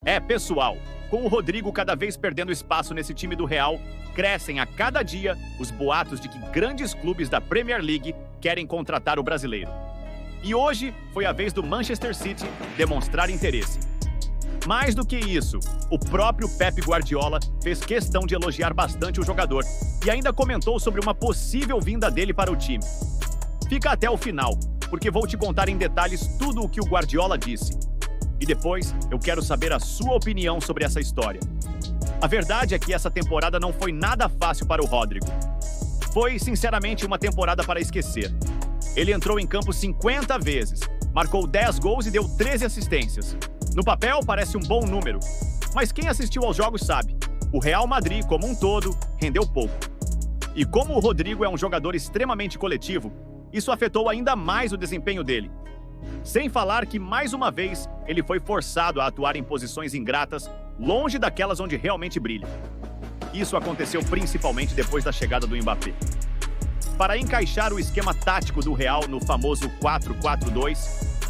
É, pessoal, com o Rodrigo cada vez perdendo espaço nesse time do Real, crescem a cada dia os boatos de que grandes clubes da Premier League querem contratar o brasileiro. E hoje foi a vez do Manchester City demonstrar interesse. Mais do que isso, o próprio Pep Guardiola fez questão de elogiar bastante o jogador e ainda comentou sobre uma possível vinda dele para o time. Fica até o final, porque vou te contar em detalhes tudo o que o Guardiola disse. E depois eu quero saber a sua opinião sobre essa história. A verdade é que essa temporada não foi nada fácil para o Rodrigo. Foi, sinceramente, uma temporada para esquecer. Ele entrou em campo 50 vezes, marcou 10 gols e deu 13 assistências. No papel, parece um bom número, mas quem assistiu aos jogos sabe, o Real Madrid, como um todo, rendeu pouco. E como o Rodrigo é um jogador extremamente coletivo, isso afetou ainda mais o desempenho dele. Sem falar que, mais uma vez, ele foi forçado a atuar em posições ingratas, longe daquelas onde realmente brilha. Isso aconteceu principalmente depois da chegada do Mbappé. Para encaixar o esquema tático do Real no famoso 4-4-2,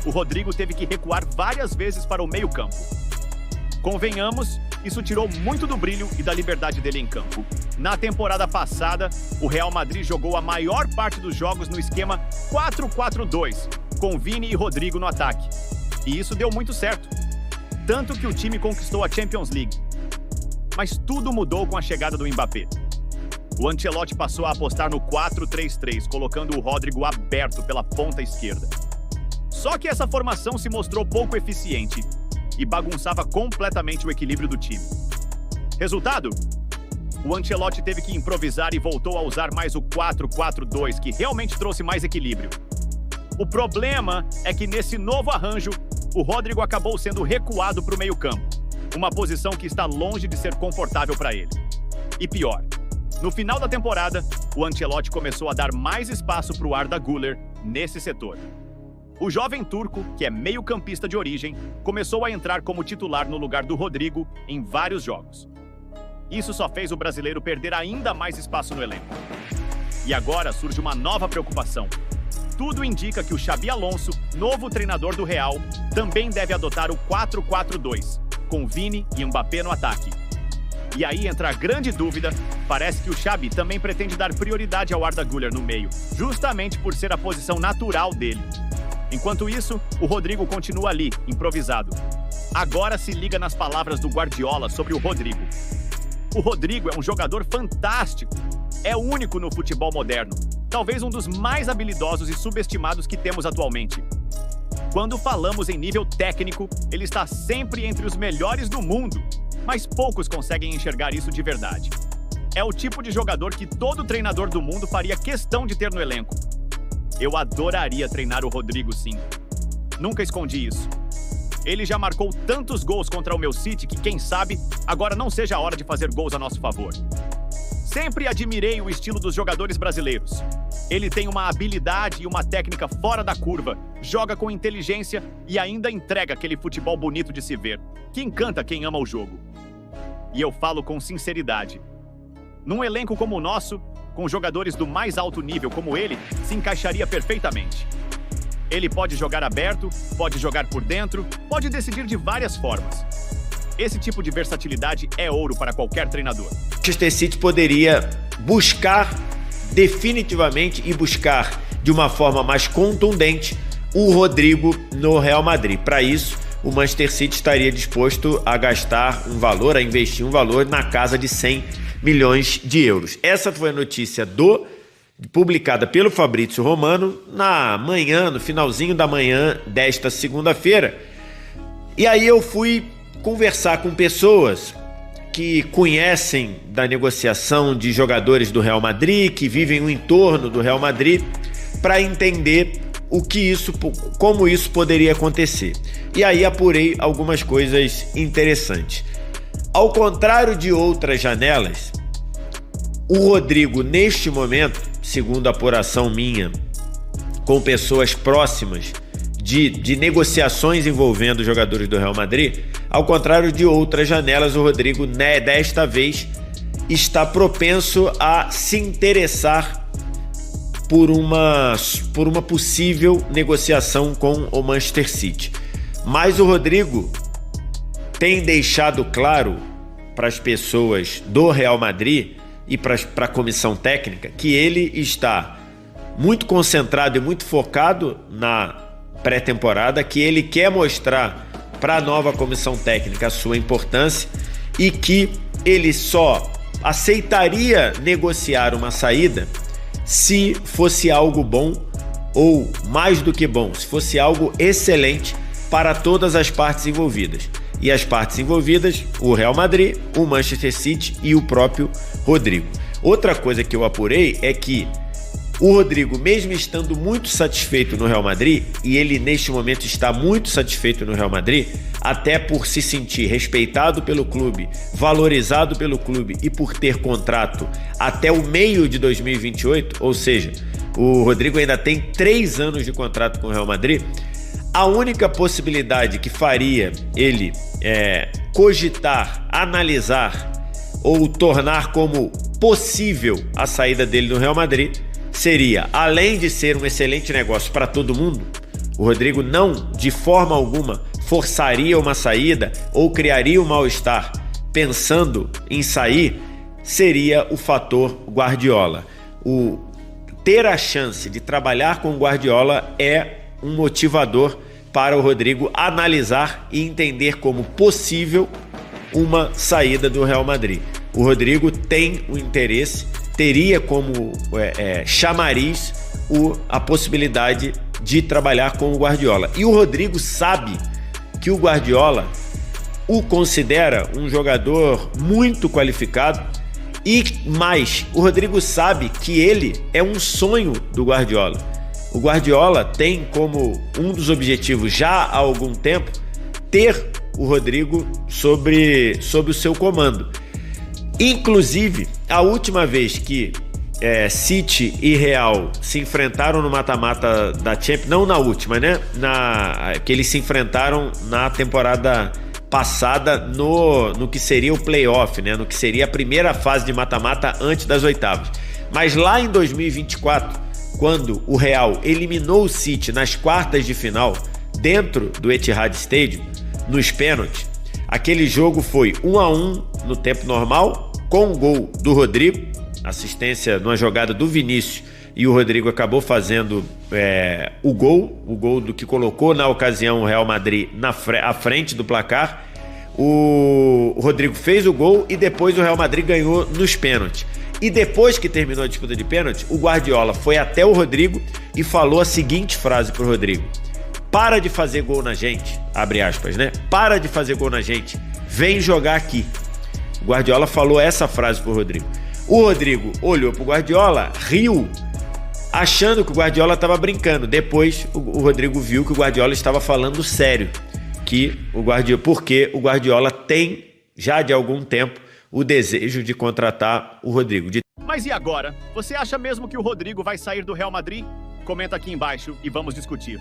o Rodrigo teve que recuar várias vezes para o meio-campo. Convenhamos, isso tirou muito do brilho e da liberdade dele em campo. Na temporada passada, o Real Madrid jogou a maior parte dos jogos no esquema 4-4-2, com Vini e Rodrigo no ataque. E isso deu muito certo. Tanto que o time conquistou a Champions League. Mas tudo mudou com a chegada do Mbappé. O Ancelotti passou a apostar no 4-3-3, colocando o Rodrigo aberto pela ponta esquerda. Só que essa formação se mostrou pouco eficiente e bagunçava completamente o equilíbrio do time. Resultado? O Ancelotti teve que improvisar e voltou a usar mais o 4-4-2, que realmente trouxe mais equilíbrio. O problema é que nesse novo arranjo, o Rodrigo acabou sendo recuado para o meio-campo, uma posição que está longe de ser confortável para ele. E pior, no final da temporada, o Ancelotti começou a dar mais espaço para o Arda Güler nesse setor. O jovem turco, que é meio-campista de origem, começou a entrar como titular no lugar do Rodrigo em vários jogos. Isso só fez o brasileiro perder ainda mais espaço no elenco. E agora surge uma nova preocupação. Tudo indica que o Xabi Alonso, novo treinador do Real, também deve adotar o 4-4-2, com Vini e Mbappé no ataque. E aí entra a grande dúvida, parece que o Xabi também pretende dar prioridade ao Arda Güler no meio, justamente por ser a posição natural dele. Enquanto isso, o Rodrigo continua ali, improvisado. Agora se liga nas palavras do Guardiola sobre o Rodrigo. O Rodrigo é um jogador fantástico. É único no futebol moderno. Talvez um dos mais habilidosos e subestimados que temos atualmente. Quando falamos em nível técnico, ele está sempre entre os melhores do mundo. Mas poucos conseguem enxergar isso de verdade. É o tipo de jogador que todo treinador do mundo faria questão de ter no elenco. Eu adoraria treinar o Rodrigo, sim. Nunca escondi isso. Ele já marcou tantos gols contra o meu City que, quem sabe, agora não seja a hora de fazer gols a nosso favor. Sempre admirei o estilo dos jogadores brasileiros. Ele tem uma habilidade e uma técnica fora da curva, joga com inteligência e ainda entrega aquele futebol bonito de se ver, que encanta quem ama o jogo. E eu falo com sinceridade. Num elenco como o nosso, com jogadores do mais alto nível como ele, se encaixaria perfeitamente. Ele pode jogar aberto, pode jogar por dentro, pode decidir de várias formas. Esse tipo de versatilidade é ouro para qualquer treinador. O Manchester City poderia buscar definitivamente e buscar de uma forma mais contundente o Rodrigo no Real Madrid. Para isso, o Manchester City estaria disposto a gastar um valor, a investir um valor na casa de 100 milhões de euros. Essa foi a notícia publicada pelo Fabrício Romano no finalzinho da manhã desta segunda-feira. E aí eu fui conversar com pessoas que conhecem da negociação de jogadores do Real Madrid, que vivem o entorno do Real Madrid, para entender como isso poderia acontecer. E aí apurei algumas coisas interessantes. Ao contrário de outras janelas, o Rodrigo, neste momento, segundo a apuração minha, com pessoas próximas de negociações envolvendo jogadores do Real Madrid, ao contrário de outras janelas, o Rodrigo, desta vez, está propenso a se interessar por uma possível negociação com o Manchester City. Mas o Rodrigo tem deixado claro para as pessoas do Real Madrid e para a comissão técnica que ele está muito concentrado e muito focado na pré-temporada, que ele quer mostrar para a nova comissão técnica a sua importância e que ele só aceitaria negociar uma saída se fosse algo bom ou mais do que bom, se fosse algo excelente para todas as partes envolvidas. E as partes envolvidas, o Real Madrid, o Manchester City e o próprio Rodrigo. Outra coisa que eu apurei é que o Rodrigo, mesmo estando muito satisfeito no Real Madrid, e ele neste momento está muito satisfeito no Real Madrid, até por se sentir respeitado pelo clube, valorizado pelo clube e por ter contrato até o meio de 2028, ou seja, o Rodrigo ainda tem 3 anos de contrato com o Real Madrid. A única possibilidade que faria ele cogitar, analisar ou tornar como possível a saída dele no Real Madrid seria, além de ser um excelente negócio para todo mundo, o Rodrigo não, de forma alguma, forçaria uma saída ou criaria um mal-estar pensando em sair, seria o fator Guardiola. O ter a chance de trabalhar com o Guardiola é um motivador para o Rodrigo analisar e entender como possível uma saída do Real Madrid. O Rodrigo tem o interesse, teria como chamariz a possibilidade de trabalhar com o Guardiola. E o Rodrigo sabe que o Guardiola o considera um jogador muito qualificado e mais, o Rodrigo sabe que ele é um sonho do Guardiola. O Guardiola tem como um dos objetivos já há algum tempo ter o Rodrigo sobre o seu comando. Inclusive, a última vez que City e Real se enfrentaram no mata-mata da Champions, não na última, né? Que eles se enfrentaram na temporada passada no que seria o playoff, né? No que seria a primeira fase de mata-mata antes das oitavas. Mas lá em 2024, quando o Real eliminou o City nas quartas de final, dentro do Etihad Stadium, nos pênaltis, aquele jogo foi 1-1 no tempo normal, com o gol do Rodrigo, assistência numa jogada do Vinícius, e o Rodrigo acabou fazendo o gol do que colocou na ocasião o Real Madrid à frente do placar. O Rodrigo fez o gol e depois o Real Madrid ganhou nos pênaltis. E depois que terminou a disputa de pênalti, o Guardiola foi até o Rodrigo e falou a seguinte frase pro Rodrigo: para de fazer gol na gente, abre aspas, né? Para de fazer gol na gente, vem jogar aqui. O Guardiola falou essa frase pro Rodrigo. O Rodrigo olhou pro Guardiola, riu, achando que o Guardiola estava brincando. Depois o Rodrigo viu que o Guardiola estava falando sério, porque o Guardiola tem já de algum tempo o desejo de contratar o Rodrigo. Mas e agora? Você acha mesmo que o Rodrigo vai sair do Real Madrid? Comenta aqui embaixo e vamos discutir.